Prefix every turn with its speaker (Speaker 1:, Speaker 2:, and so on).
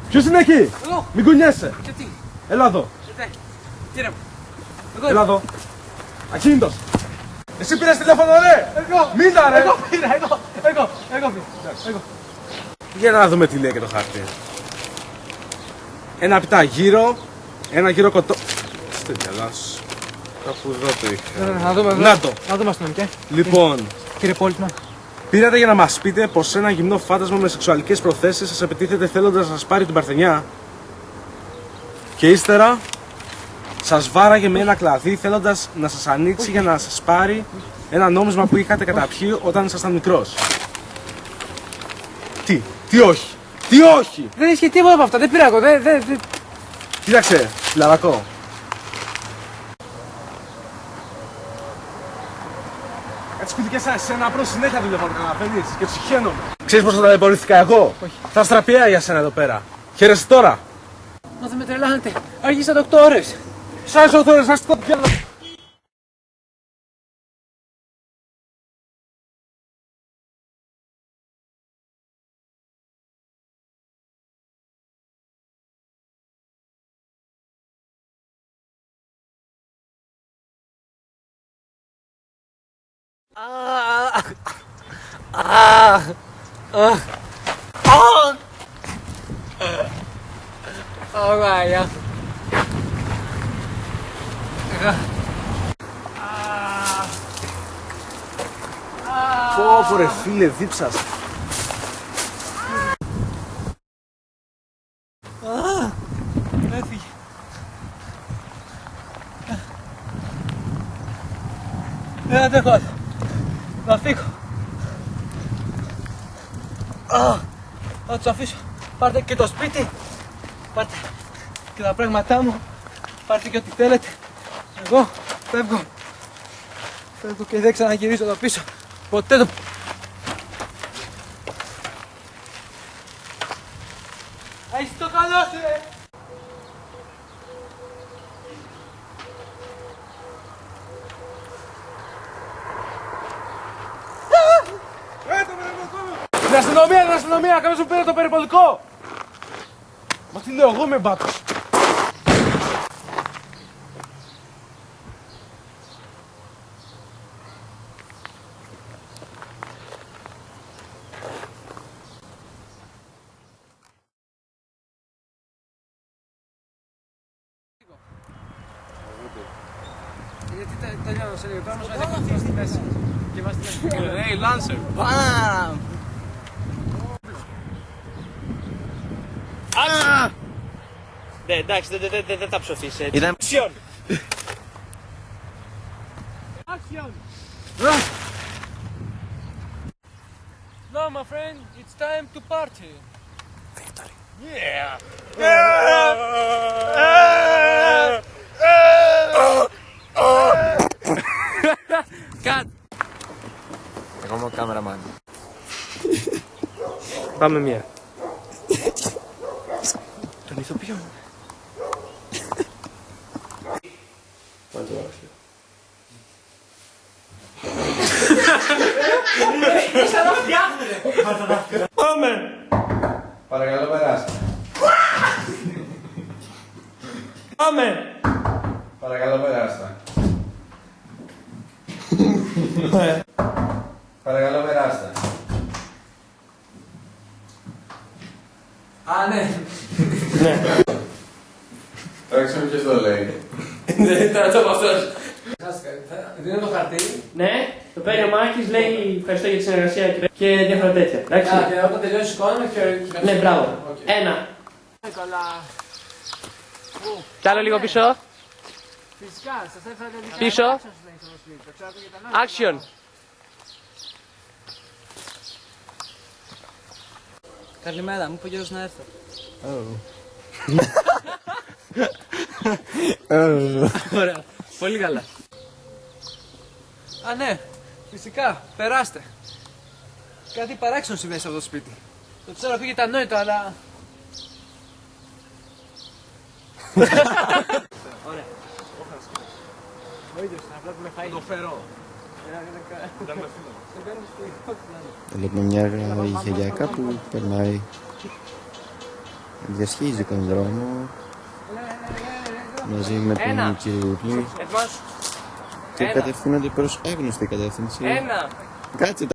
Speaker 1: Ποιος είναι εκεί?
Speaker 2: Εγώ.
Speaker 1: Μην κουνιέσαι.
Speaker 2: Γιατί?
Speaker 1: Έλα εδώ.
Speaker 2: Τι ρε. Εγώ.
Speaker 1: Έλα εδώ. Ακίνητος. Εσύ πήρες τηλέφωνο ρε.
Speaker 2: Εγώ.
Speaker 1: Μίλα ρε.
Speaker 2: Εγώ πήρα. Εγώ.
Speaker 1: Για να δούμε τι λέει και το χάρτη. Ένα πιτά γύρω, ένα γύρο κοτό... Είστε γελάς. Κάπου εδώ το είχα.
Speaker 2: Να δούμε.
Speaker 1: Να το.
Speaker 2: Να δούμε αστυνομικέ.
Speaker 1: Λοιπόν,
Speaker 2: Κύριε Πόλτμα.
Speaker 1: πήρατε για να μας πείτε πως ένα γυμνό φάντασμα με σεξουαλικές προθέσεις σας επιτίθεται θέλοντας να σας πάρει την παρθενιά. Και ύστερα σας βάραγε με ένα κλαδί θέλοντας να σας ανοίξει για να σας πάρει ένα νόμισμα που είχατε καταπιεί όταν ήσασταν μικρός. Τι όχι. Τι όχι.
Speaker 2: Δεν ισχύει τίποτα από αυτά. Δεν πήρα εγώ.
Speaker 1: Κοίταξε, λαρακό. Κάτι σπιτικές σαν εσένα πρώτη συνέχεια δουλεύω, καταλαβαίνεις, και ψυχαίνομαι. Ξέρεις πως θα ταλαιπωρήθηκα εγώ?
Speaker 2: Όχι.
Speaker 1: Θα στραπιαία για σένα εδώ πέρα. Χαίρεσαι τώρα.
Speaker 2: Μα δεν με τρελάνετε. Άργησα 8 ώρες.
Speaker 1: Σαν 8 ώρες, ας το πιάνω.
Speaker 2: Ωραία.
Speaker 1: Πω ρε φίλε, δίψας.
Speaker 2: Έφυγε. Δεν αντέχω άλλο. Να φύγω. Θα τους αφήσω. Πάρτε και το σπίτι. Πάρτε και τα πράγματά μου. Πάρτε και ό,τι θέλετε. Εγώ φεύγω. Φεύγω και δεν ξαναγυρίζω εδώ πίσω. Ποτέ το... Έχεις το καλό σου ρε.
Speaker 1: Την αστυνομία, κάποιος μου πήρε το περιπολικό. Μα τι λέω, εγώ είμαι μπάτος.
Speaker 2: Γιατί τελειώνω σε λίγο, τώρα μας μετακινηθείς στη μέση. Και μας την
Speaker 1: Hey, Lancer.
Speaker 2: Μπαμ!
Speaker 3: Ναι, εντάξει, δεν θα ψωθείς έτσι.
Speaker 1: Ήταν...
Speaker 3: Action!
Speaker 2: Action! No, my friend, it's time to party.
Speaker 3: Victory.
Speaker 2: Yeah! Cut!
Speaker 3: Εγώ είμαι ο κάμεραμαν.
Speaker 1: Πάμε μία. Τον ηθοποιό.
Speaker 3: Πάμε!
Speaker 1: Παρακαλώ περάστε.
Speaker 3: Πάμε!
Speaker 1: Παρακαλώ περάστε. Παρακαλώ περάστε.
Speaker 2: Α, ναι.
Speaker 1: Τώρα ξέρω ποιος το λέει.
Speaker 3: Δεν ήταν αυτό από αυτός.
Speaker 2: Δίνω το χαρτί.
Speaker 3: Ναι, το παίρνει ο Μάκης, λέει ευχαριστώ για τη συνεργασία και διάφορα τέτοια. Εντάξει.
Speaker 2: Και όταν τελειώσει σηκώνουμε και...
Speaker 3: Ναι, μπράβο. Ένα.
Speaker 2: Καλά.
Speaker 3: Κι άλλο λίγο πίσω.
Speaker 2: Φυσικά, σας έφερα δικά
Speaker 3: Πίσω. Action.
Speaker 2: Καλημέρα, μου είπε ο Γιώργος να έρθω.
Speaker 3: Ωραία. Πολύ καλά.
Speaker 2: Α, ναι, φυσικά, περάστε. Κάτι παράξενο συμβαίνει σε αυτό το σπίτι. Το ξέρω ακούγεται ανόητο, αλλά... Ωραία. Ο ίδιος, να βλέπουμε φαΐ.
Speaker 1: Το φέρω.
Speaker 4: Βλέπουμε μια γιαγιάκα που περνάει διασχίζει τον δρόμο μαζί με τον κυριούλη και κατευθύνονται προς άγνωστη κατεύθυνση. Κάτσε